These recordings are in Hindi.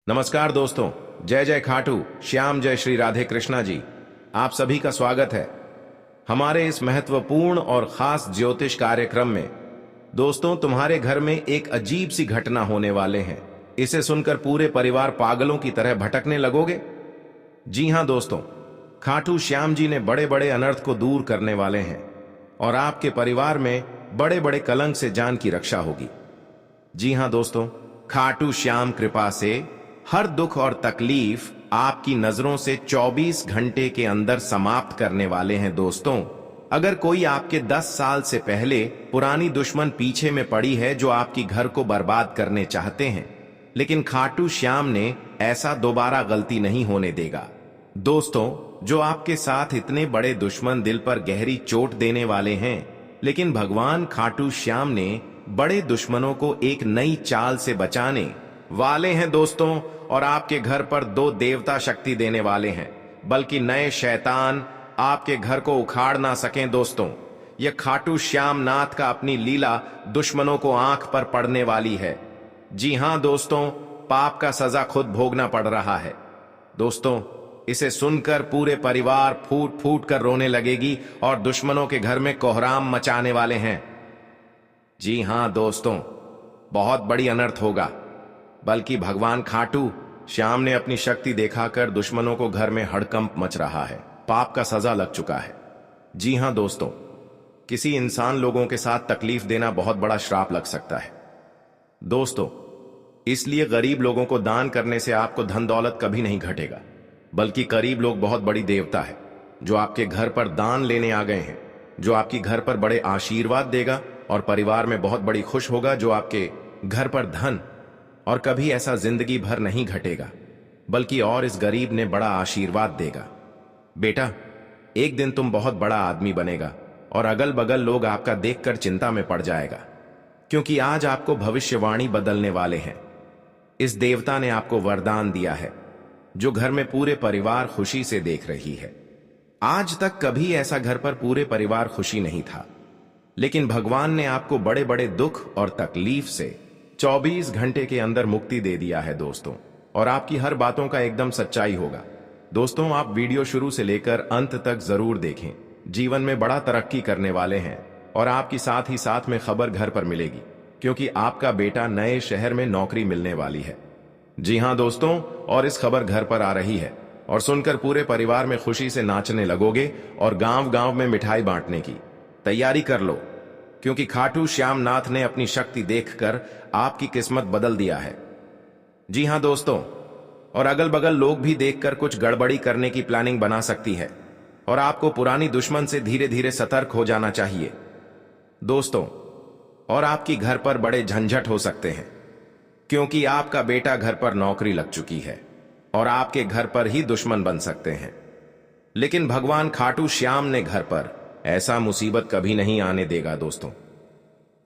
नमस्कार दोस्तों, जय जय खाटू श्याम, जय श्री राधे कृष्णा जी। आप सभी का स्वागत है हमारे इस महत्वपूर्ण और खास ज्योतिष कार्यक्रम में। दोस्तों, तुम्हारे घर में एक अजीब सी घटना होने वाले हैं। इसे सुनकर पूरे परिवार पागलों की तरह भटकने लगोगे। जी हां दोस्तों, खाटू श्याम जी ने बड़े बड़े अनर्थ को दूर करने वाले हैं और आपके परिवार में बड़े बड़े कलंक से जान की रक्षा होगी। जी हां दोस्तों, खाटू श्याम कृपा से हर दुख और तकलीफ आपकी नजरों से 24 घंटे के अंदर समाप्त करने वाले हैं। दोस्तों, अगर कोई आपके 10 साल से पहले पुरानी दुश्मन पीछे में पड़ी है जो आपकी घर को बर्बाद करने चाहते हैं, लेकिन खाटू श्याम ने ऐसा दोबारा गलती नहीं होने देगा। दोस्तों, जो आपके साथ इतने बड़े दुश्मन दिल पर गहरी चोट देने वाले हैं, लेकिन भगवान खाटू श्याम ने बड़े दुश्मनों को एक नई चाल से बचाने वाले हैं दोस्तों। और आपके घर पर 2 देवता शक्ति देने वाले हैं, बल्कि नए शैतान आपके घर को उखाड़ ना सकें। दोस्तों, यह खाटू श्याम नाथ का अपनी लीला दुश्मनों को आंख पर पड़ने वाली है। जी हां दोस्तों, पाप का सजा खुद भोगना पड़ रहा है। दोस्तों, इसे सुनकर पूरे परिवार फूट फूट कर रोने लगेगी और दुश्मनों के घर में कोहराम मचाने वाले हैं। जी हां दोस्तों, बहुत बड़ी अनर्थ होगा, बल्कि भगवान खाटू श्याम ने अपनी शक्ति दिखाकर दुश्मनों को घर में हड़कंप मच रहा है। पाप का सजा लग चुका है। जी हां दोस्तों, किसी इंसान लोगों के साथ तकलीफ देना बहुत बड़ा श्राप लग सकता है। दोस्तों, इसलिए गरीब लोगों को दान करने से आपको धन दौलत कभी नहीं घटेगा, बल्कि गरीब लोग बहुत बड़ी देवता है जो आपके घर पर दान लेने आ गए हैं, जो आपकी घर पर बड़े आशीर्वाद देगा और परिवार में बहुत बड़ी खुश होगा, जो आपके घर पर धन और कभी ऐसा जिंदगी भर नहीं घटेगा, बल्कि और इस गरीब ने बड़ा आशीर्वाद देगा। बेटा, एक दिन तुम बहुत बड़ा आदमी बनेगा और अगल बगल लोग आपका देखकर चिंता में पड़ जाएगा, क्योंकि आज आपको भविष्यवाणी बदलने वाले हैं। इस देवता ने आपको वरदान दिया है जो घर में पूरे परिवार खुशी से देख रही है। आज तक कभी ऐसा घर पर पूरे परिवार खुशी नहीं था, लेकिन भगवान ने आपको बड़े बड़े दुख और तकलीफ से 24 घंटे के अंदर मुक्ति दे दिया है दोस्तों, और आपकी हर बातों का एकदम सच्चाई होगा। दोस्तों, आप वीडियो शुरू से लेकर अंत तक जरूर देखें। जीवन में बड़ा तरक्की करने वाले हैं और आपकी साथ ही साथ में खबर घर पर मिलेगी, क्योंकि आपका बेटा नए शहर में नौकरी मिलने वाली है। जी हां दोस्तों, और इस खबर घर पर आ रही है और सुनकर पूरे परिवार में खुशी से नाचने लगोगे और गांव गांव में मिठाई बांटने की तैयारी कर लो, क्योंकि खाटू श्याम नाथ ने अपनी शक्ति देखकर आपकी किस्मत बदल दिया है। जी हां दोस्तों, और अगल बगल लोग भी देखकर कुछ गड़बड़ी करने की प्लानिंग बना सकती है और आपको पुरानी दुश्मन से धीरे धीरे सतर्क हो जाना चाहिए दोस्तों। और आपकी घर पर बड़े झंझट हो सकते हैं, क्योंकि आपका बेटा घर पर नौकरी लग चुकी है और आपके घर पर ही दुश्मन बन सकते हैं। लेकिन भगवान खाटू श्याम ने घर पर ऐसा मुसीबत कभी नहीं आने देगा दोस्तों,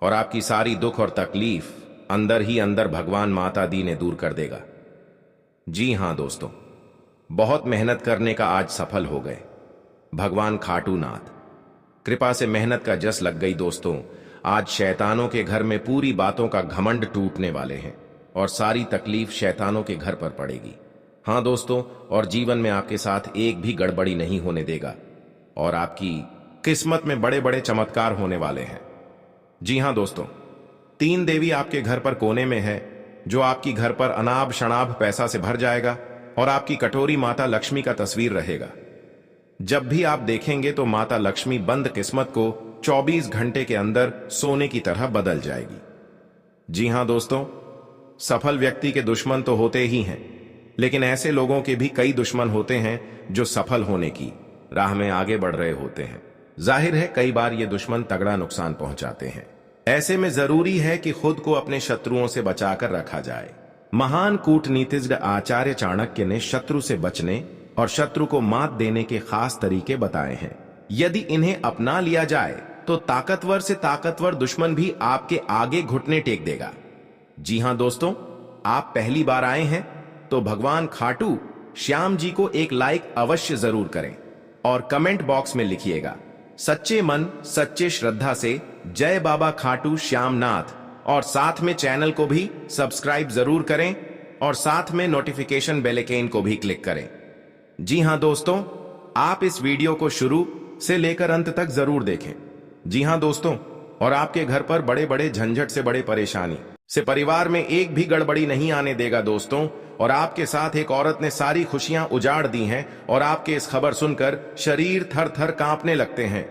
और आपकी सारी दुख और तकलीफ अंदर ही अंदर भगवान माता दी ने दूर कर देगा। जी हां दोस्तों, बहुत मेहनत करने का आज सफल हो गए। भगवान खाटू नाथ कृपा से मेहनत का जस लग गई दोस्तों। आज शैतानों के घर में पूरी बातों का घमंड टूटने वाले हैं और सारी तकलीफ शैतानों के घर पर पड़ेगी। हां दोस्तों, और जीवन में आपके साथ एक भी गड़बड़ी नहीं होने देगा और आपकी किस्मत में बड़े बड़े चमत्कार होने वाले हैं। जी हां दोस्तों, 3 देवी आपके घर पर कोने में है, जो आपकी घर पर अनाब शनाब पैसा से भर जाएगा और आपकी कटोरी माता लक्ष्मी का तस्वीर रहेगा। जब भी आप देखेंगे तो माता लक्ष्मी बंद किस्मत को 24 घंटे के अंदर सोने की तरह बदल जाएगी। जी हां दोस्तों, सफल व्यक्ति के दुश्मन तो होते ही हैं, लेकिन ऐसे लोगों के भी कई दुश्मन होते हैं जो सफल होने की राह में आगे बढ़ रहे होते हैं। जाहिर है, कई बार ये दुश्मन तगड़ा नुकसान पहुंचाते हैं। ऐसे में जरूरी है कि खुद को अपने शत्रुओं से बचाकर रखा जाए। महान कूटनीतिज्ञ आचार्य चाणक्य ने शत्रु से बचने और शत्रु को मात देने के खास तरीके बताए हैं। यदि इन्हें अपना लिया जाए तो ताकतवर से ताकतवर दुश्मन भी आपके आगे घुटने टेक देगा। जी हां दोस्तों, आप पहली बार आए हैं तो भगवान खाटू श्याम जी को एक लाइक अवश्य जरूर करें और कमेंट बॉक्स में लिखिएगा सच्चे मन सच्चे श्रद्धा से जय बाबा खाटू श्याम नाथ, और साथ में चैनल को भी सब्सक्राइब जरूर करें और साथ में नोटिफिकेशन बेल आइकन को भी क्लिक करें। जी हां दोस्तों, आप इस वीडियो को शुरू से लेकर अंत तक जरूर देखें। जी हां दोस्तों, और आपके घर पर बड़े बड़े झंझट से, बड़े परेशानी से परिवार में एक भी गड़बड़ी नहीं आने देगा दोस्तों। और आपके साथ एक औरत ने सारी खुशियां उजाड़ दी हैं और आपके इस खबर सुनकर शरीर थर थर कांपने लगते हैं।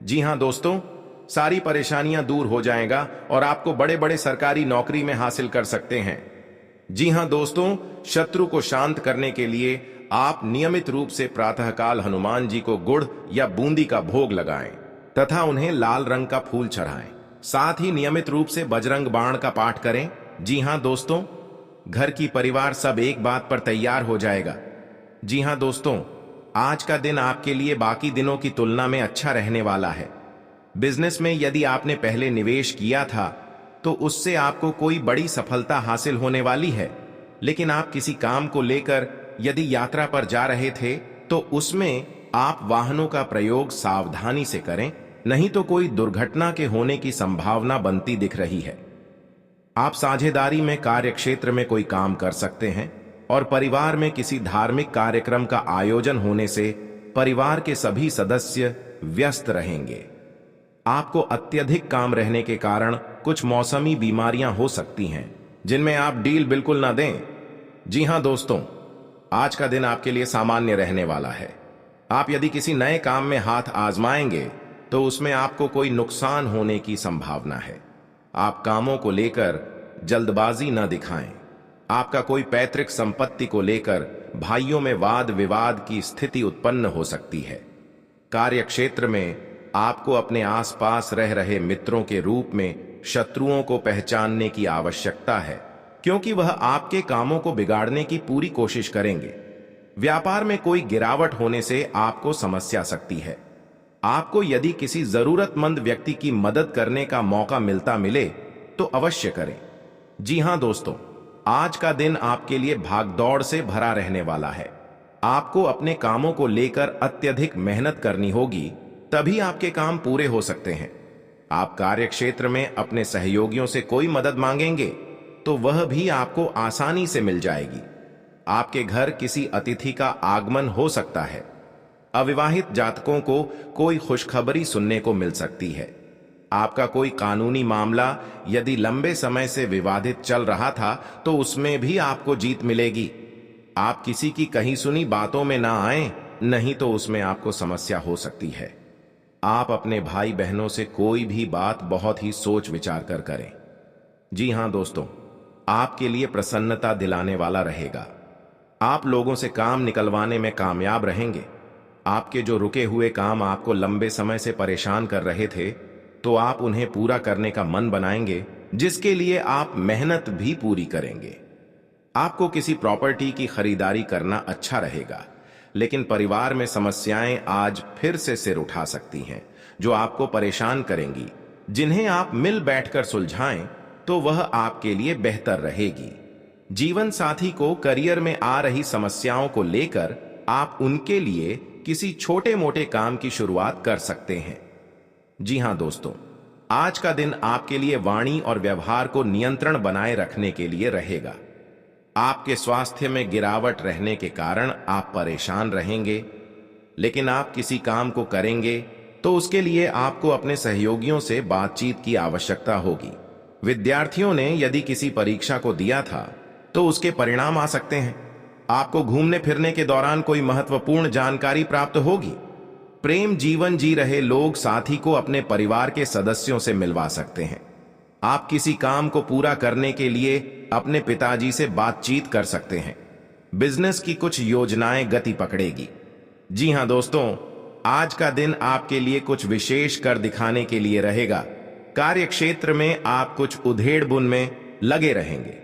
जी हां दोस्तों, सारी परेशानियां दूर हो जाएगा और आपको बड़े बड़े सरकारी नौकरी में हासिल कर सकते हैं। जी हां दोस्तों, शत्रु को शांत करने के लिए आप नियमित रूप से प्रातःकाल हनुमान जी को गुड़ या बूंदी का भोग लगाएं तथा उन्हें लाल रंग का फूल चढ़ाएं। साथ ही नियमित रूप से बजरंग बाण का पाठ करें। जी हां दोस्तों, घर की परिवार सब एक बात पर तैयार हो जाएगा। जी हां दोस्तों, आज का दिन आपके लिए बाकी दिनों की तुलना में अच्छा रहने वाला है। बिजनेस में यदि आपने पहले निवेश किया था तो उससे आपको कोई बड़ी सफलता हासिल होने वाली है। लेकिन आप किसी काम को लेकर यदि यात्रा पर जा रहे थे तो उसमें आप वाहनों का प्रयोग सावधानी से करें, नहीं तो कोई दुर्घटना के होने की संभावना बनती दिख रही है। आप साझेदारी में कार्य क्षेत्र में कोई काम कर सकते हैं और परिवार में किसी धार्मिक कार्यक्रम का आयोजन होने से परिवार के सभी सदस्य व्यस्त रहेंगे। आपको अत्यधिक काम रहने के कारण कुछ मौसमी बीमारियां हो सकती हैं, जिनमें आप डील बिल्कुल ना दें। जी हां दोस्तों, आज का दिन आपके लिए सामान्य रहने वाला है। आप यदि किसी नए काम में हाथ आजमाएंगे तो उसमें आपको कोई नुकसान होने की संभावना है। आप कामों को लेकर जल्दबाजी न दिखाएं। आपका कोई पैतृक संपत्ति को लेकर भाइयों में वाद विवाद की स्थिति उत्पन्न हो सकती है। कार्य क्षेत्र में आपको अपने आसपास रह रहे मित्रों के रूप में शत्रुओं को पहचानने की आवश्यकता है, क्योंकि वह आपके कामों को बिगाड़ने की पूरी कोशिश करेंगे। व्यापार में कोई गिरावट होने से आपको समस्या सकती है। आपको यदि किसी जरूरतमंद व्यक्ति की मदद करने का मौका मिले तो अवश्य करें। जी हां दोस्तों, आज का दिन आपके लिए भागदौड़ से भरा रहने वाला है। आपको अपने कामों को लेकर अत्यधिक मेहनत करनी होगी, तभी आपके काम पूरे हो सकते हैं। आप कार्य क्षेत्र में अपने सहयोगियों से कोई मदद मांगेंगे तो वह भी आपको आसानी से मिल जाएगी। आपके घर किसी अतिथि का आगमन हो सकता है। अविवाहित जातकों को कोई खुशखबरी सुनने को मिल सकती है। आपका कोई कानूनी मामला यदि लंबे समय से विवादित चल रहा था तो उसमें भी आपको जीत मिलेगी। आप किसी की कहीं सुनी बातों में ना आए, नहीं तो उसमें आपको समस्या हो सकती है। आप अपने भाई बहनों से कोई भी बात बहुत ही सोच विचार कर करें। जी हां दोस्तों, आपके लिए प्रसन्नता दिलाने वाला रहेगा। आप लोगों से काम निकलवाने में कामयाब रहेंगे। आपके जो रुके हुए काम आपको लंबे समय से परेशान कर रहे थे, तो आप उन्हें पूरा करने का मन बनाएंगे, जिसके लिए आप मेहनत भी पूरी करेंगे। आपको किसी प्रॉपर्टी की खरीदारी करना अच्छा रहेगा, लेकिन परिवार में समस्याएं आज फिर से सिर उठा सकती हैं, जो आपको परेशान करेंगी। जिन्हें आप मिल बैठकर सुलझाएं तो वह आपके लिए बेहतर रहेगी। जीवन साथी को करियर में आ रही समस्याओं को लेकर आप उनके लिए किसी छोटे मोटे काम की शुरुआत कर सकते हैं। जी हां दोस्तों, आज का दिन आपके लिए वाणी और व्यवहार को नियंत्रण बनाए रखने के लिए रहेगा। आपके स्वास्थ्य में गिरावट रहने के कारण आप परेशान रहेंगे, लेकिन आप किसी काम को करेंगे तो उसके लिए आपको अपने सहयोगियों से बातचीत की आवश्यकता होगी। विद्यार्थियों ने यदि किसी परीक्षा को दिया था तो उसके परिणाम आ सकते हैं। आपको घूमने फिरने के दौरान कोई महत्वपूर्ण जानकारी प्राप्त होगी। प्रेम जीवन जी रहे लोग साथी को अपने परिवार के सदस्यों से मिलवा सकते हैं। आप किसी काम को पूरा करने के लिए अपने पिताजी से बातचीत कर सकते हैं। बिजनेस की कुछ योजनाएं गति पकड़ेगी। जी हां दोस्तों, आज का दिन आपके लिए कुछ विशेष कर दिखाने के लिए रहेगा। कार्य क्षेत्र में आप कुछ उधेड़-बुन में लगे रहेंगे,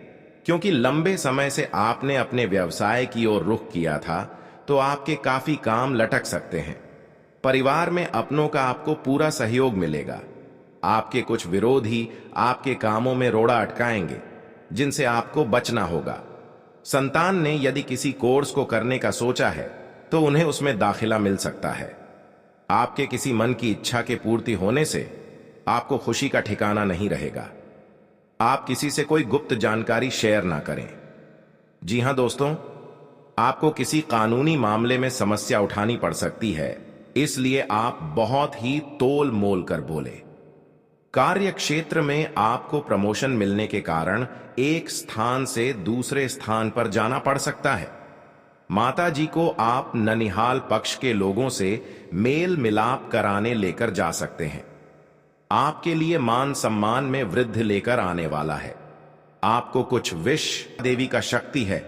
क्योंकि लंबे समय से आपने अपने व्यवसाय की ओर रुख किया था, तो आपके काफी काम लटक सकते हैं। परिवार में अपनों का आपको पूरा सहयोग मिलेगा। आपके कुछ विरोधी आपके कामों में रोड़ा अटकाएंगे, जिनसे आपको बचना होगा। संतान ने यदि किसी कोर्स को करने का सोचा है तो उन्हें उसमें दाखिला मिल सकता है। आपके किसी मन की इच्छा के पूर्ति होने से आपको खुशी का ठिकाना नहीं रहेगा। आप किसी से कोई गुप्त जानकारी शेयर ना करें। जी हां दोस्तों, आपको किसी कानूनी मामले में समस्या उठानी पड़ सकती है, इसलिए आप बहुत ही तोल मोल कर बोले। कार्य क्षेत्र में आपको प्रमोशन मिलने के कारण एक स्थान से दूसरे स्थान पर जाना पड़ सकता है। माता जी को आप ननिहाल पक्ष के लोगों से मेल मिलाप कराने लेकर जा सकते हैं। आपके लिए मान सम्मान में वृद्धि लेकर आने वाला है। आपको कुछ विश देवी का शक्ति है।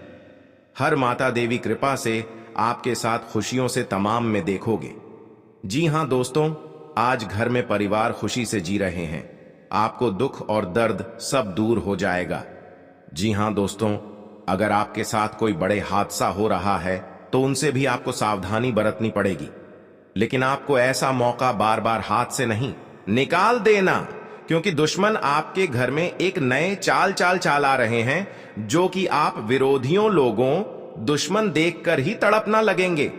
हर माता देवी कृपा से आपके साथ खुशियों से तमाम में देखोगे। जी हां दोस्तों, आज घर में परिवार खुशी से जी रहे हैं। आपको दुख और दर्द सब दूर हो जाएगा। जी हां दोस्तों, अगर आपके साथ कोई बड़े हादसा हो रहा है तो उनसे भी आपको सावधानी बरतनी पड़ेगी। लेकिन आपको ऐसा मौका बार बार हाथ से नहीं निकाल देना, क्योंकि दुश्मन आपके घर में एक नए चाल आ रहे हैं, जो कि आप विरोधियों लोगों दुश्मन देखकर ही तड़पना लगेंगे।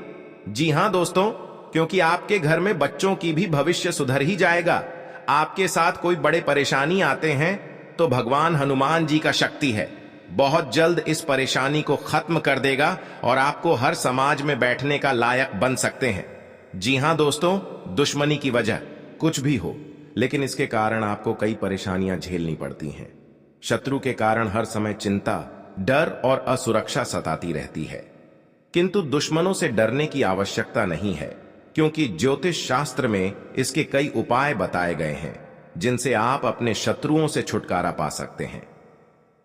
जी हां दोस्तों, क्योंकि आपके घर में बच्चों की भी भविष्य सुधर ही जाएगा। आपके साथ कोई बड़े परेशानी आते हैं तो भगवान हनुमान जी का शक्ति है, बहुत जल्द इस परेशानी को खत्म कर देगा और आपको हर समाज में बैठने का लायक बन सकते हैं। जी हां दोस्तों, दुश्मनी की वजह कुछ भी हो, लेकिन इसके कारण आपको कई परेशानियां झेलनी पड़ती हैं। शत्रु के कारण हर समय चिंता, डर और असुरक्षा सताती रहती है, किंतु दुश्मनों से डरने की आवश्यकता नहीं है, क्योंकि ज्योतिष शास्त्र में इसके कई उपाय बताए गए हैं जिनसे आप अपने शत्रुओं से छुटकारा पा सकते हैं।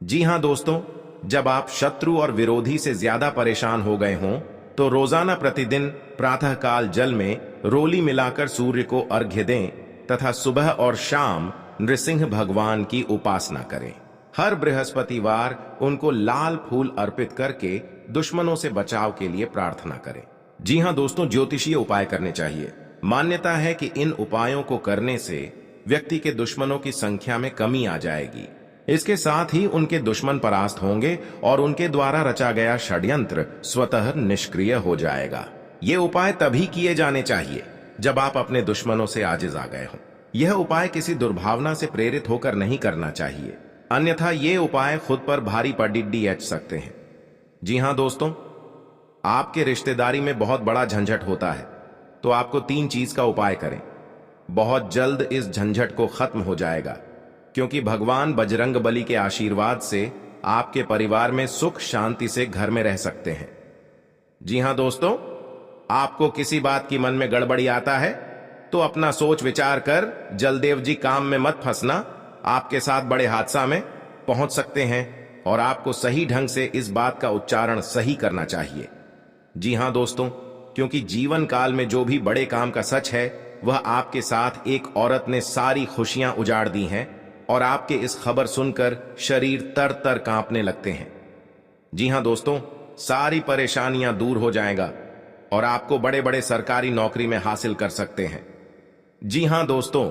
जी हां दोस्तों, जब आप शत्रु और विरोधी से ज्यादा परेशान हो गए हों तो रोजाना प्रतिदिन प्रातःकाल जल में रोली मिलाकर सूर्य को अर्घ्य दें तथा सुबह और शाम नृसिंह भगवान की उपासना करें। हर बृहस्पतिवार उनको लाल फूल अर्पित करके दुश्मनों से बचाव के लिए प्रार्थना करें। जी हां दोस्तों, ज्योतिषीय उपाय करने चाहिए। मान्यता है कि इन उपायों को करने से व्यक्ति के दुश्मनों की संख्या में कमी आ जाएगी। इसके साथ ही उनके दुश्मन परास्त होंगे और उनके द्वारा रचा गया षड्यंत्र स्वतः निष्क्रिय हो जाएगा। ये उपाय तभी किए जाने चाहिए जब आप अपने दुश्मनों से आजिज आ गए हों। यह उपाय किसी दुर्भावना से प्रेरित होकर नहीं करना चाहिए, अन्यथा ये उपाय खुद पर भारी पड़िड्डी एच सकते हैं। जी हां दोस्तों, आपके रिश्तेदारी में बहुत बड़ा झंझट होता है तो आपको 3 चीज का उपाय करें। बहुत जल्द इस झंझट को खत्म हो जाएगा, क्योंकि भगवान बजरंगबली के आशीर्वाद से आपके परिवार में सुख शांति से घर में रह सकते हैं। जी हां दोस्तों, आपको किसी बात की मन में गड़बड़ी आता है तो अपना सोच विचार कर जलदेव जी काम में मत फंसना। आपके साथ बड़े हादसा में पहुंच सकते हैं और आपको सही ढंग से इस बात का उच्चारण सही करना चाहिए। जी हां दोस्तों, क्योंकि जीवन काल में जो भी बड़े काम का सच है वह आपके साथ एक औरत ने सारी खुशियां उजाड़ दी हैं और आपके इस खबर सुनकर शरीर तर तर कांपने लगते हैं। जी हां दोस्तों, सारी परेशानियां दूर हो जाएगा और आपको बड़े बड़े सरकारी नौकरी में हासिल कर सकते हैं। जी हां दोस्तों,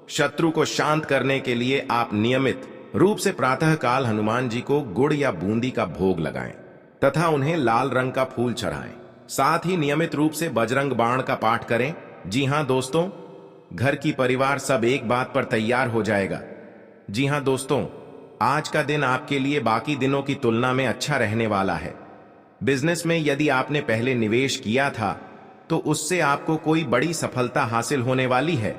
शत्रु को शांत करने के लिए आप नियमित रूप से प्रातःकाल हनुमान जी को गुड़ या बूंदी का भोग लगाएं तथा उन्हें लाल रंग का फूल चढ़ाएं। साथ ही नियमित रूप से बजरंग बाण का पाठ करें। जी हां दोस्तों, घर की परिवार सब एक बात पर तैयार हो जाएगा। जी हां दोस्तों, आज का दिन आपके लिए बाकी दिनों की तुलना में अच्छा रहने वाला है। बिजनेस में यदि आपने पहले निवेश किया था तो उससे आपको कोई बड़ी सफलता हासिल होने वाली है,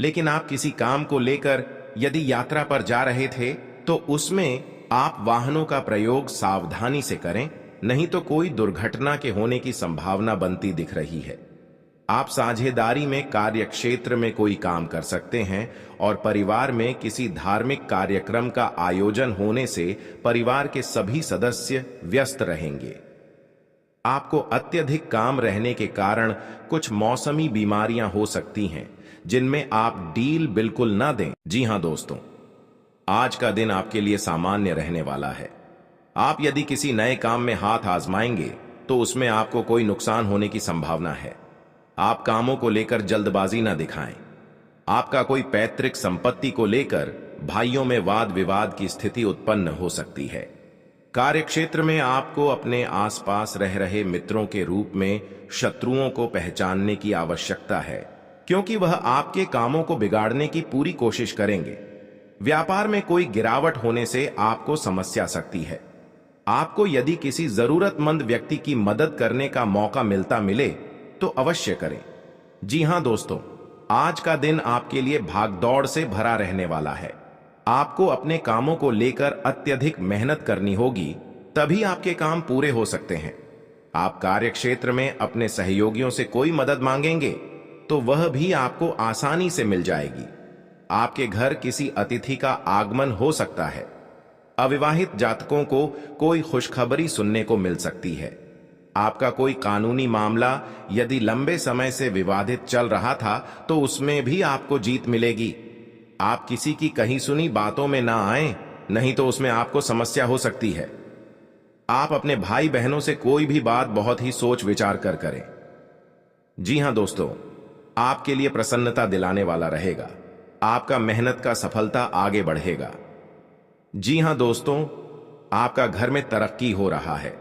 लेकिन आप किसी काम को लेकर यदि यात्रा पर जा रहे थे तो उसमें आप वाहनों का प्रयोग सावधानी से करें, नहीं तो कोई दुर्घटना के होने की संभावना बनती दिख रही है। आप साझेदारी में कार्य क्षेत्र में कोई काम कर सकते हैं और परिवार में किसी धार्मिक कार्यक्रम का आयोजन होने से परिवार के सभी सदस्य व्यस्त रहेंगे। आपको अत्यधिक काम रहने के कारण कुछ मौसमी बीमारियां हो सकती हैं, जिनमें आप डील बिल्कुल ना दें। जी हां दोस्तों, आज का दिन आपके लिए सामान्य रहने वाला है। आप यदि किसी नए काम में हाथ आजमाएंगे तो उसमें आपको कोई नुकसान होने की संभावना है। आप कामों को लेकर जल्दबाजी ना दिखाएं। आपका कोई पैतृक संपत्ति को लेकर भाइयों में वाद विवाद की स्थिति उत्पन्न हो सकती है। कार्यक्षेत्र में आपको अपने आसपास रह रहे मित्रों के रूप में शत्रुओं को पहचानने की आवश्यकता है, क्योंकि वह आपके कामों को बिगाड़ने की पूरी कोशिश करेंगे। व्यापार में कोई गिरावट होने से आपको समस्या सकती है। आपको यदि किसी जरूरतमंद व्यक्ति की मदद करने का मौका मिले तो अवश्य करें। जी हां दोस्तों, आज का दिन आपके लिए भागदौड़ से भरा रहने वाला है। आपको अपने कामों को लेकर अत्यधिक मेहनत करनी होगी, तभी आपके काम पूरे हो सकते हैं। आप कार्यक्षेत्र में अपने सहयोगियों से कोई मदद मांगेंगे तो वह भी आपको आसानी से मिल जाएगी। आपके घर किसी अतिथि का आगमन हो सकता है। अविवाहित जातकों को कोई खुशखबरी सुनने को मिल सकती है। आपका कोई कानूनी मामला यदि लंबे समय से विवादित चल रहा था तो उसमें भी आपको जीत मिलेगी। आप किसी की कही सुनी बातों में ना आए, नहीं तो उसमें आपको समस्या हो सकती है। आप अपने भाई बहनों से कोई भी बात बहुत ही सोच विचार कर करें। जी हां दोस्तों, आपके लिए प्रसन्नता दिलाने वाला रहेगा। आपका मेहनत का सफलता आगे बढ़ेगा। जी हां दोस्तों, आपका घर में तरक्की हो रहा है।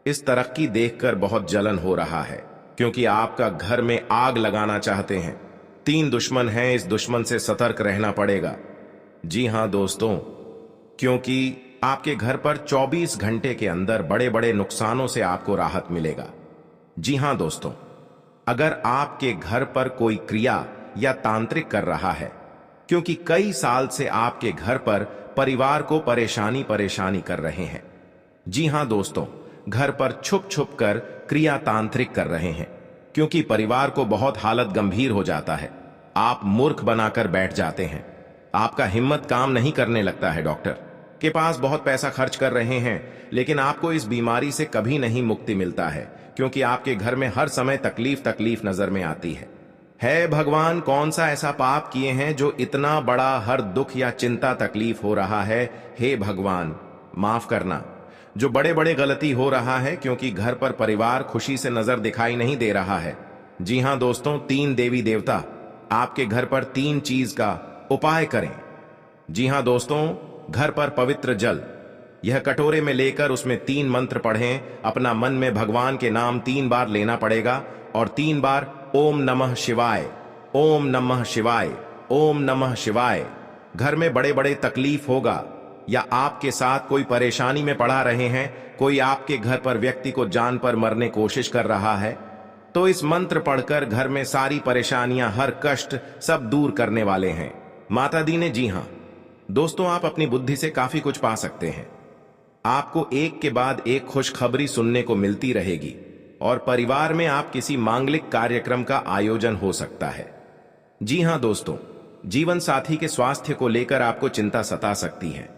इस तरक्की देखकर बहुत जलन हो रहा है, क्योंकि आपका घर में आग लगाना चाहते हैं। 3 दुश्मन हैं, इस दुश्मन से सतर्क रहना पड़ेगा। जी हां दोस्तों, क्योंकि आपके घर पर 24 घंटे के अंदर बड़े बड़े नुकसानों से आपको राहत मिलेगा। जी हां दोस्तों, अगर आपके घर पर कोई क्रिया या तांत्रिक कर रहा है, क्योंकि कई साल से आपके घर पर परिवार को परेशानी कर रहे हैं। जी हां दोस्तों, घर पर छुप छुप कर क्रिया तांत्रिक कर रहे हैं, क्योंकि परिवार को बहुत हालत गंभीर हो जाता है। आप मूर्ख बनाकर बैठ जाते हैं। आपका हिम्मत काम नहीं करने लगता है। डॉक्टर के पास बहुत पैसा खर्च कर रहे हैं, लेकिन आपको इस बीमारी से कभी नहीं मुक्ति मिलता है, क्योंकि आपके घर में हर समय तकलीफ नजर में आती है भगवान, कौन सा ऐसा पाप किए हैं जो इतना बड़ा हर दुख या चिंता तकलीफ हो रहा है। हे भगवान, माफ करना। जो बड़े बड़े गलती हो रहा है, क्योंकि घर पर परिवार खुशी से नजर दिखाई नहीं दे रहा है। जी हां दोस्तों, 3 देवी देवता आपके घर पर 3 चीज का उपाय करें। जी हां दोस्तों, घर पर पवित्र जल यह कटोरे में लेकर उसमें 3 मंत्र पढ़ें। अपना मन में भगवान के नाम 3 बार लेना पड़ेगा और 3 बार ओम नमः शिवाय, ओम नमः शिवाय, ओम नमः शिवाय। घर में बड़े बड़े तकलीफ होगा या आपके साथ कोई परेशानी में पड़ा रहे हैं, कोई आपके घर पर व्यक्ति को जान पर मरने कोशिश कर रहा है, तो इस मंत्र पढ़कर घर में सारी परेशानियां, हर कष्ट सब दूर करने वाले हैं माता दी ने। जी हां दोस्तों, आप अपनी बुद्धि से काफी कुछ पा सकते हैं। आपको एक के बाद एक खुशखबरी सुनने को मिलती रहेगी और परिवार में आप किसी मांगलिक कार्यक्रम का आयोजन हो सकता है। जी हां दोस्तों, जीवन साथी के स्वास्थ्य को लेकर आपको चिंता सता सकती है।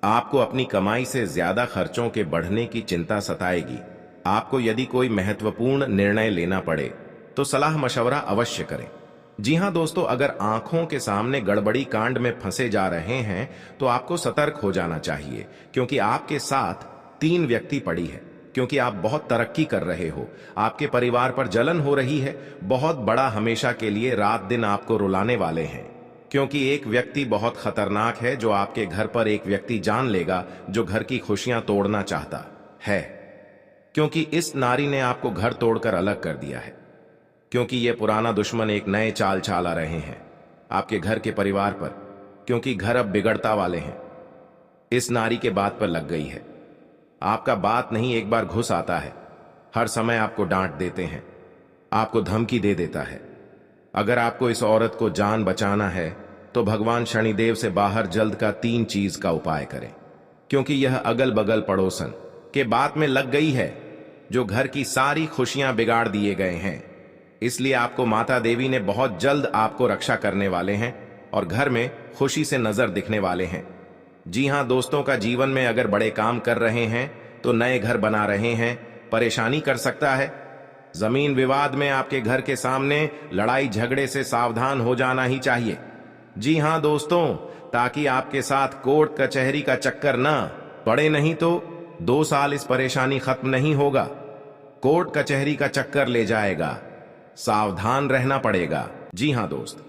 आपको अपनी कमाई से ज्यादा खर्चों के बढ़ने की चिंता सताएगी। आपको यदि कोई महत्वपूर्ण निर्णय लेना पड़े तो सलाह मशवरा अवश्य करें। जी हां दोस्तों, अगर आंखों के सामने गड़बड़ी कांड में फंसे जा रहे हैं तो आपको सतर्क हो जाना चाहिए, क्योंकि आपके साथ 3 व्यक्ति पड़ी है। क्योंकि आप बहुत तरक्की कर रहे हो, आपके परिवार पर जलन हो रही है। बहुत बड़ा हमेशा के लिए रात दिन आपको रुलाने वाले हैं, क्योंकि एक व्यक्ति बहुत खतरनाक है जो आपके घर पर एक व्यक्ति जान लेगा जो घर की खुशियां तोड़ना चाहता है, क्योंकि इस नारी ने आपको घर तोड़कर अलग कर दिया है। क्योंकि ये पुराना दुश्मन एक नए चाल चला रहे हैं आपके घर के परिवार पर, क्योंकि घर अब बिगड़ता वाले हैं। इस नारी के बात पर लग गई है। आपका बात नहीं एक बार घुस आता है, हर समय आपको डांट देते हैं, आपको धमकी दे देता है। अगर आपको इस औरत को जान बचाना है तो भगवान शनिदेव से बाहर जल्द का 3 चीज का उपाय करें, क्योंकि यह अगल बगल पड़ोसन के बात में लग गई है जो घर की सारी खुशियां बिगाड़ दिए गए हैं। इसलिए आपको माता देवी ने बहुत जल्द आपको रक्षा करने वाले हैं और घर में खुशी से नजर दिखने वाले हैं। जी हां दोस्तों, का जीवन में अगर बड़े काम कर रहे हैं तो नए घर बना रहे हैं, परेशानी कर सकता है। जमीन विवाद में आपके घर के सामने लड़ाई झगड़े से सावधान हो जाना ही चाहिए। जी हां दोस्तों, ताकि आपके साथ कोर्ट कचहरी का चक्कर ना पड़े, नहीं तो 2 साल इस परेशानी खत्म नहीं होगा। कोर्ट कचहरी का चक्कर ले जाएगा, सावधान रहना पड़ेगा। जी हां दोस्त,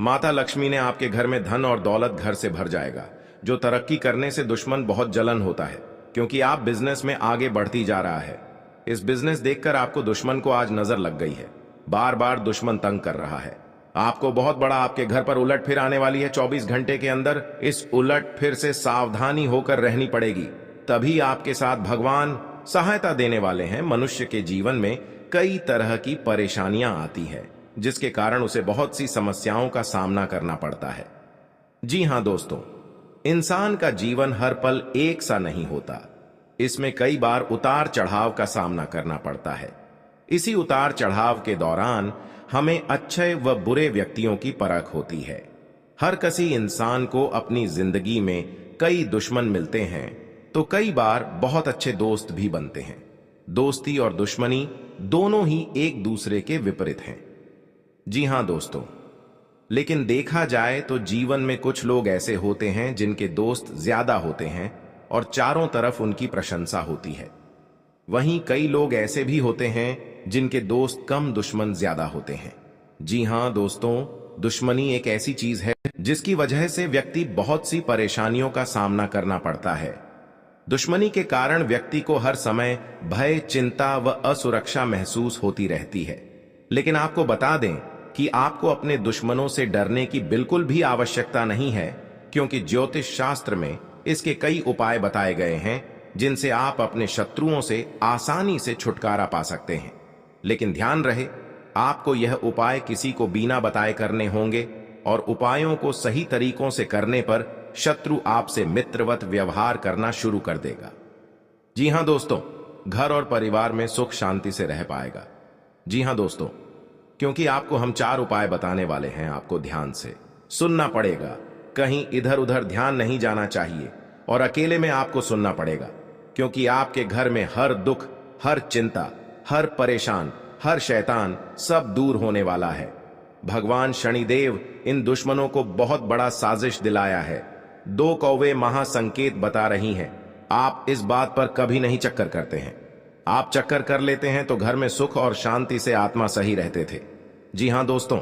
माता लक्ष्मी ने आपके घर में धन और दौलत घर से भर जाएगा। जो तरक्की करने से दुश्मन बहुत जलन होता है, क्योंकि आप बिजनेस में आगे बढ़ती जा रहा है। इस बिजनेस देखकर आपको दुश्मन को आज नजर लग गई है। बार बार दुश्मन तंग कर रहा है आपको। बहुत बड़ा आपके घर पर उलट फिर आने वाली है 24 घंटे के अंदर। इस उलट फिर से सावधानी होकर रहनी पड़ेगी, तभी आपके साथ भगवान सहायता देने वाले हैं। मनुष्य के जीवन में कई तरह की परेशानियां आती है, जिसके कारण उसे बहुत सी समस्याओं का सामना करना पड़ता है। जी हां दोस्तों, इंसान का जीवन हर पल एक सा नहीं होता। इसमें कई बार उतार चढ़ाव का सामना करना पड़ता है। इसी उतार चढ़ाव के दौरान हमें अच्छे व बुरे व्यक्तियों की परख होती है। हर किसी इंसान को अपनी जिंदगी में कई दुश्मन मिलते हैं, तो कई बार बहुत अच्छे दोस्त भी बनते हैं। दोस्ती और दुश्मनी दोनों ही एक दूसरे के विपरीत हैं। जी हां दोस्तों, लेकिन देखा जाए तो जीवन में कुछ लोग ऐसे होते हैं जिनके दोस्त ज्यादा होते हैं और चारों तरफ उनकी प्रशंसा होती है। वहीं कई लोग ऐसे भी होते हैं जिनके दोस्त कम, दुश्मन ज्यादा होते हैं। जी हां दोस्तों, दुश्मनी एक ऐसी चीज है जिसकी वजह से व्यक्ति बहुत सी परेशानियों का सामना करना पड़ता है। दुश्मनी के कारण व्यक्ति को हर समय भय, चिंता व असुरक्षा महसूस होती रहती है। लेकिन आपको बता दें कि आपको अपने दुश्मनों से डरने की बिल्कुल भी आवश्यकता नहीं है, क्योंकि ज्योतिष शास्त्र में इसके कई उपाय बताए गए हैं जिनसे आप अपने शत्रुओं से आसानी से छुटकारा पा सकते हैं। लेकिन ध्यान रहे, आपको यह उपाय किसी को बिना बताए करने होंगे और उपायों को सही तरीकों से करने पर शत्रु आपसे मित्रवत व्यवहार करना शुरू कर देगा। जी हां दोस्तों, घर और परिवार में सुख शांति से रह पाएगा। जी हां दोस्तों, क्योंकि आपको हम 4 उपाय बताने वाले हैं, आपको ध्यान से सुनना पड़ेगा। कहीं इधर उधर ध्यान नहीं जाना चाहिए और अकेले में आपको सुनना पड़ेगा, क्योंकि आपके घर में हर दुख, हर चिंता, हर परेशान, हर शैतान सब दूर होने वाला है। भगवान शनिदेव इन दुश्मनों को बहुत बड़ा साजिश दिलाया है। 2 कौवे महासंकेत बता रही हैं। आप इस बात पर कभी नहीं चक्कर करते हैं। आप चक्कर कर लेते हैं तो घर में सुख और शांति से आत्मा सही रहते थे। जी हां दोस्तों,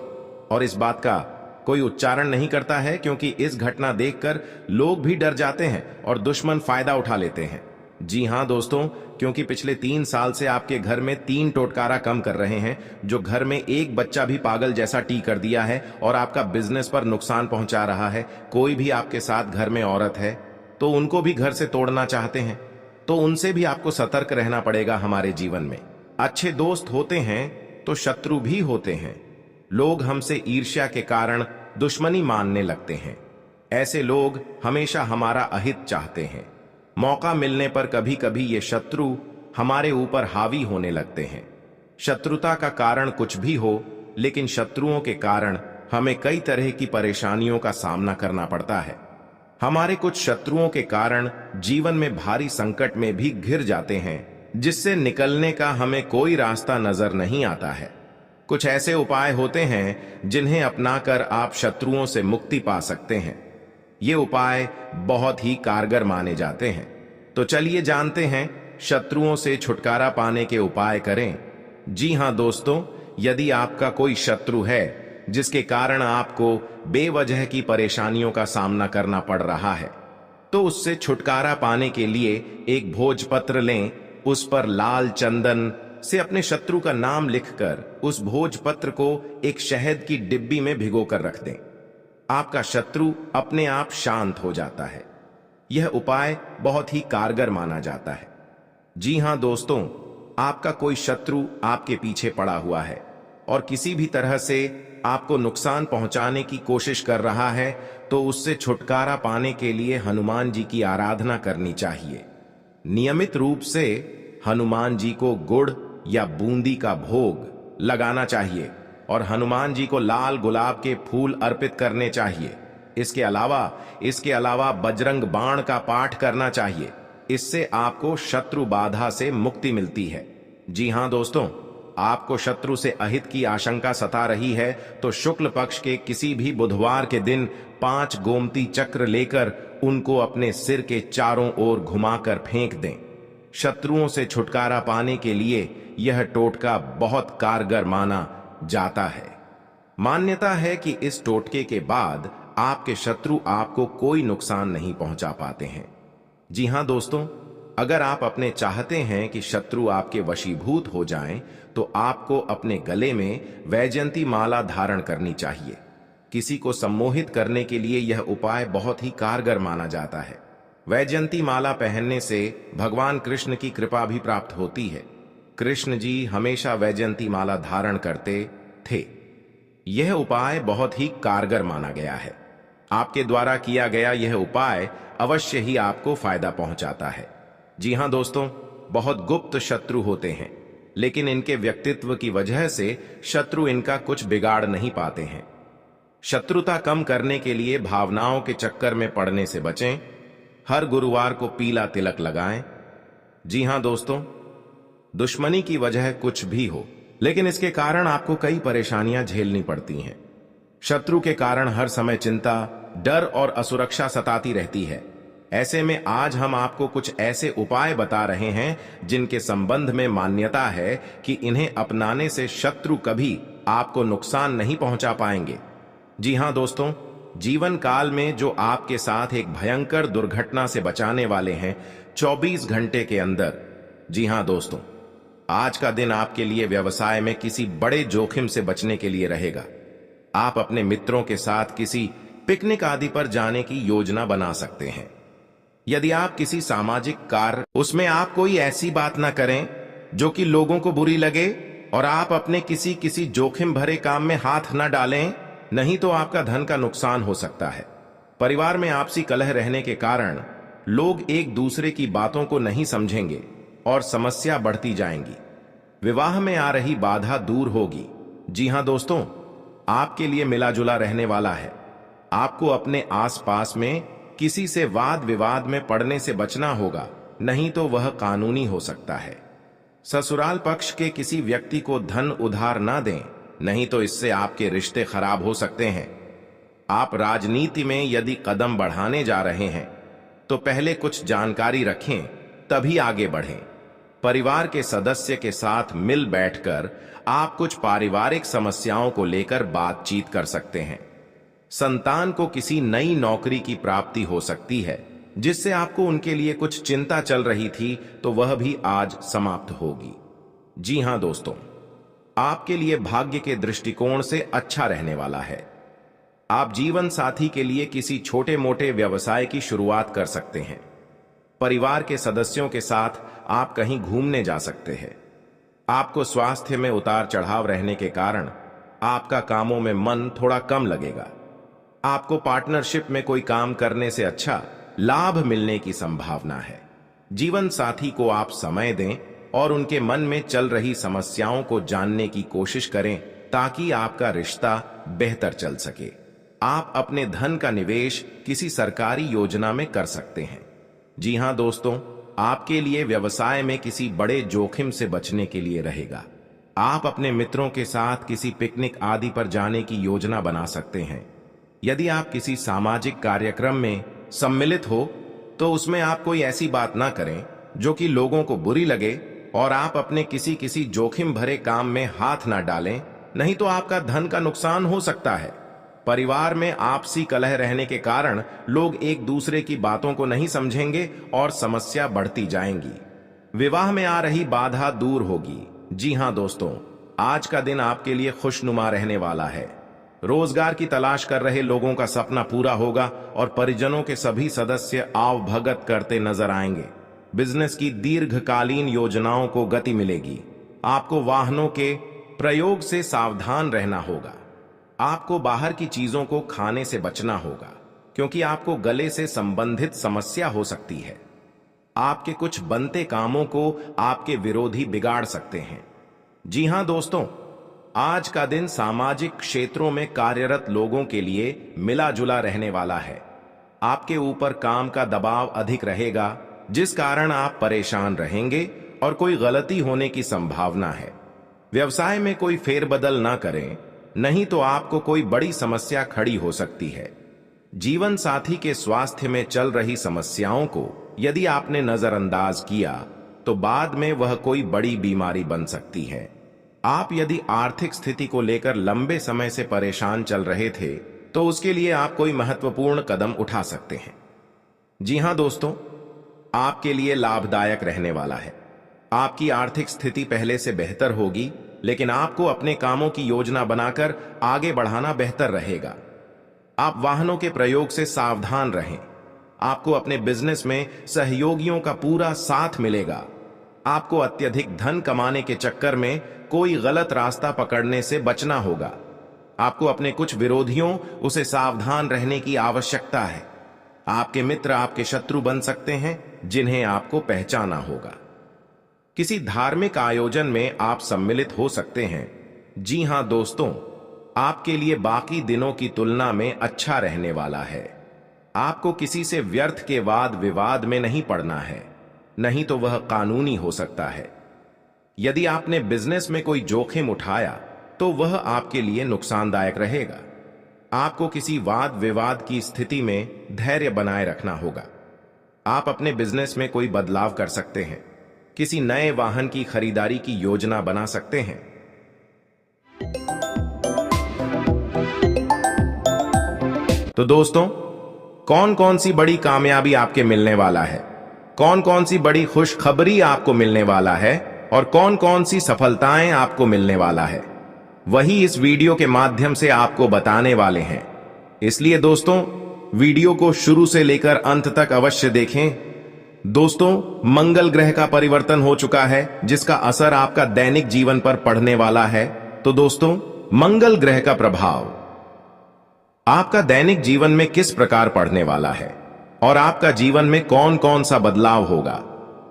और इस बात का कोई उच्चारण नहीं करता है, क्योंकि इस घटना देखकर लोग भी डर जाते हैं और दुश्मन फायदा उठा लेते हैं। जी हां दोस्तों, क्योंकि पिछले 3 साल से आपके घर में 3 टोटकारा कम कर रहे हैं, जो घर में एक बच्चा भी पागल जैसा टी कर दिया है और आपका बिजनेस पर नुकसान पहुंचा रहा है। कोई भी आपके साथ घर में औरत है तो उनको भी घर से तोड़ना चाहते हैं, तो उनसे भी आपको सतर्क रहना पड़ेगा। हमारे जीवन में अच्छे दोस्त होते हैं तो शत्रु भी होते हैं। लोग हमसे ईर्ष्या के कारण दुश्मनी मानने लगते हैं। ऐसे लोग हमेशा हमारा अहित चाहते हैं। मौका मिलने पर कभी कभी ये शत्रु हमारे ऊपर हावी होने लगते हैं। शत्रुता का कारण कुछ भी हो, लेकिन शत्रुओं के कारण हमें कई तरह की परेशानियों का सामना करना पड़ता है। हमारे कुछ शत्रुओं के कारण जीवन में भारी संकट में भी घिर जाते हैं, जिससे निकलने का हमें कोई रास्ता नजर नहीं आता है। कुछ ऐसे उपाय होते हैं जिन्हें अपनाकर आप शत्रुओं से मुक्ति पा सकते हैं। ये उपाय बहुत ही कारगर माने जाते हैं। तो चलिए जानते हैं शत्रुओं से छुटकारा पाने के उपाय करें। जी हां दोस्तों, यदि आपका कोई शत्रु है जिसके कारण आपको बेवजह की परेशानियों का सामना करना पड़ रहा है, तो उससे छुटकारा पाने के लिए एक भोजपत्र लें। उस पर लाल चंदन से अपने शत्रु का नाम लिखकर उस भोजपत्र को एक शहद की डिब्बी में भिगोकर रख दें। आपका शत्रु अपने आप शांत हो जाता है। यह उपाय बहुत ही कारगर माना जाता है। जी हां दोस्तों, आपका कोई शत्रु आपके पीछे पड़ा हुआ है और किसी भी तरह से आपको नुकसान पहुंचाने की कोशिश कर रहा है, तो उससे छुटकारा पाने के लिए हनुमान जी की आराधना करनी चाहिए। नियमित रूप से हनुमान जी को गुड़ या बूंदी का भोग लगाना चाहिए और हनुमान जी को लाल गुलाब के फूल अर्पित करने चाहिए। इसके अलावा बजरंग बाण का पाठ करना चाहिए। इससे आपको शत्रु बाधा से मुक्ति मिलती है। जी हां दोस्तों, आपको शत्रु से अहित की आशंका सता रही है तो शुक्ल पक्ष के किसी भी बुधवार के दिन 5 गोमती चक्र लेकर उनको अपने सिर के चारों ओर घुमाकर फेंक दें। शत्रुओं से छुटकारा पाने के लिए यह टोटका बहुत कारगर माना जाता है। मान्यता है कि इस टोटके के बाद आपके शत्रु आपको कोई नुकसान नहीं पहुंचा पाते हैं। जी हां दोस्तों, अगर आप अपने चाहते हैं कि शत्रु आपके वशीभूत हो जाएं, तो आपको अपने गले में वैजयंती माला धारण करनी चाहिए। किसी को सम्मोहित करने के लिए यह उपाय बहुत ही कारगर माना जाता है। वैजयंती माला पहनने से भगवान कृष्ण की कृपा भी प्राप्त होती है। कृष्ण जी हमेशा वैजयंती माला धारण करते थे। यह उपाय बहुत ही कारगर माना गया है। आपके द्वारा किया गया यह उपाय अवश्य ही आपको फायदा पहुंचाता है। जी हां दोस्तों, बहुत गुप्त शत्रु होते हैं, लेकिन इनके व्यक्तित्व की वजह से शत्रु इनका कुछ बिगाड़ नहीं पाते हैं। शत्रुता कम करने के लिए भावनाओं के चक्कर में पड़ने से बचें। हर गुरुवार को पीला तिलक लगाएं। जी हां दोस्तों, दुश्मनी की वजह कुछ भी हो, लेकिन इसके कारण आपको कई परेशानियां झेलनी पड़ती हैं। शत्रु के कारण हर समय चिंता, डर और असुरक्षा सताती रहती है। ऐसे में आज हम आपको कुछ ऐसे उपाय बता रहे हैं जिनके संबंध में मान्यता है कि इन्हें अपनाने से शत्रु कभी आपको नुकसान नहीं पहुंचा पाएंगे। जी हां दोस्तों, जीवन काल में जो आपके साथ एक भयंकर दुर्घटना से बचाने वाले हैं 24 घंटे के अंदर। जी हां दोस्तों, आज का दिन आपके लिए व्यवसाय में किसी बड़े जोखिम से बचने के लिए रहेगा। आप अपने मित्रों के साथ किसी पिकनिक आदि पर जाने की योजना बना सकते हैं। यदि आप किसी सामाजिक कार्य, उसमें आप कोई ऐसी बात ना करें जो कि लोगों को बुरी लगे, और आप अपने किसी जोखिम भरे काम में हाथ ना डालें, नहीं तो आपका धन का नुकसान हो सकता है। परिवार में आपसी कलह रहने के कारण लोग एक दूसरे की बातों को नहीं समझेंगे और समस्या बढ़ती जाएंगी। विवाह में आ रही बाधा दूर होगी। जी हां दोस्तों, आपके लिए मिला जुला रहने वाला है। आपको अपने आसपास में किसी से वाद विवाद में पड़ने से बचना होगा, नहीं तो वह कानूनी हो सकता है। ससुराल पक्ष के किसी व्यक्ति को धन उधार ना दें, नहीं तो इससे आपके रिश्ते खराब हो सकते हैं। आप राजनीति में यदि कदम बढ़ाने जा रहे हैं तो पहले कुछ जानकारी रखें, तभी आगे बढ़ें। परिवार के सदस्य के साथ मिल बैठकर आप कुछ पारिवारिक समस्याओं को लेकर बातचीत कर सकते हैं। संतान को किसी नई नौकरी की प्राप्ति हो सकती है, जिससे आपको उनके लिए कुछ चिंता चल रही थी, तो वह भी आज समाप्त होगी। जी हां दोस्तों, आपके लिए भाग्य के दृष्टिकोण से अच्छा रहने वाला है। आप जीवन साथी के लिए किसी छोटे मोटे व्यवसाय की शुरुआत कर सकते हैं। परिवार के सदस्यों के साथ आप कहीं घूमने जा सकते हैं। आपको स्वास्थ्य में उतार चढ़ाव रहने के कारण आपका कामों में मन थोड़ा कम लगेगा। आपको पार्टनरशिप में कोई काम करने से अच्छा लाभ मिलने की संभावना है। जीवन साथी को आप समय दें और उनके मन में चल रही समस्याओं को जानने की कोशिश करें, ताकि आपका रिश्ता बेहतर चल सके। आप अपने धन का निवेश किसी सरकारी योजना में कर सकते हैं। जी हां दोस्तों, आपके लिए व्यवसाय में किसी बड़े जोखिम से बचने के लिए रहेगा। आप अपने मित्रों के साथ किसी पिकनिक आदि पर जाने की योजना बना सकते हैं। यदि आप किसी सामाजिक कार्यक्रम में सम्मिलित हो, तो उसमें आप कोई ऐसी बात ना करें जो कि लोगों को बुरी लगे, और आप अपने किसी जोखिम भरे काम में हाथ ना डालें, नहीं तो आपका धन का नुकसान हो सकता है। परिवार में आपसी कलह रहने के कारण लोग एक दूसरे की बातों को नहीं समझेंगे और समस्या बढ़ती जाएंगी। विवाह में आ रही बाधा दूर होगी। जी हां दोस्तों, आज का दिन आपके लिए खुशनुमा रहने वाला है। रोजगार की तलाश कर रहे लोगों का सपना पूरा होगा और परिजनों के सभी सदस्य आवभगत करते नजर आएंगे। बिजनेस की दीर्घकालीन योजनाओं को गति मिलेगी। आपको वाहनों के प्रयोग से सावधान रहना होगा। आपको बाहर की चीजों को खाने से बचना होगा, क्योंकि आपको गले से संबंधित समस्या हो सकती है। आपके कुछ बनते कामों को आपके विरोधी बिगाड़ सकते हैं। जी हां दोस्तों, आज का दिन सामाजिक क्षेत्रों में कार्यरत लोगों के लिए मिला जुला रहने वाला है। आपके ऊपर काम का दबाव अधिक रहेगा, जिस कारण आप परेशान रहेंगे और कोई गलती होने की संभावना है। व्यवसाय में कोई फेरबदल ना करें, नहीं तो आपको कोई बड़ी समस्या खड़ी हो सकती है। जीवन साथी के स्वास्थ्य में चल रही समस्याओं को यदि आपने नजरअंदाज किया, तो बाद में वह कोई बड़ी बीमारी बन सकती है। आप यदि आर्थिक स्थिति को लेकर लंबे समय से परेशान चल रहे थे, तो उसके लिए आप कोई महत्वपूर्ण कदम उठा सकते हैं। जी हां दोस्तों, आपके लिए लाभदायक रहने वाला है। आपकी आर्थिक स्थिति पहले से बेहतर होगी, लेकिन आपको अपने कामों की योजना बनाकर आगे बढ़ाना बेहतर रहेगा। आप वाहनों के प्रयोग से सावधान रहें। आपको अपने बिजनेस में सहयोगियों का पूरा साथ मिलेगा। आपको अत्यधिक धन कमाने के चक्कर में कोई गलत रास्ता पकड़ने से बचना होगा। आपको अपने कुछ विरोधियों उसे सावधान रहने की आवश्यकता है। आपके मित्र आपके शत्रु बन सकते हैं, जिन्हें आपको पहचाना होगा। किसी धार्मिक आयोजन में आप सम्मिलित हो सकते हैं। जी हां दोस्तों, आपके लिए बाकी दिनों की तुलना में अच्छा रहने वाला है। आपको किसी से व्यर्थ के वाद विवाद में नहीं पड़ना है, नहीं तो वह कानूनी हो सकता है। यदि आपने बिजनेस में कोई जोखिम उठाया तो वह आपके लिए नुकसानदायक रहेगा। आपको किसी वाद विवाद की स्थिति में धैर्य बनाए रखना होगा। आप अपने बिजनेस में कोई बदलाव कर सकते हैं। किसी नए वाहन की खरीदारी की योजना बना सकते हैं। तो दोस्तों, कौन कौन सी बड़ी कामयाबी आपके मिलने वाला है, कौन कौन सी बड़ी खुशखबरी आपको मिलने वाला है और कौन कौन सी सफलताएं आपको मिलने वाला है, वही इस वीडियो के माध्यम से आपको बताने वाले हैं। इसलिए दोस्तों, वीडियो को शुरू से लेकर अंत तक अवश्य देखें। दोस्तों, मंगल ग्रह का परिवर्तन हो चुका है, जिसका असर आपका दैनिक जीवन पर पड़ने वाला है। तो दोस्तों, मंगल ग्रह का प्रभाव आपका दैनिक जीवन में किस प्रकार पड़ने वाला है और आपका जीवन में कौन कौन सा बदलाव होगा,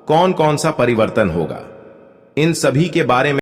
कौन कौन सा परिवर्तन होगा, इन सभी के बारे में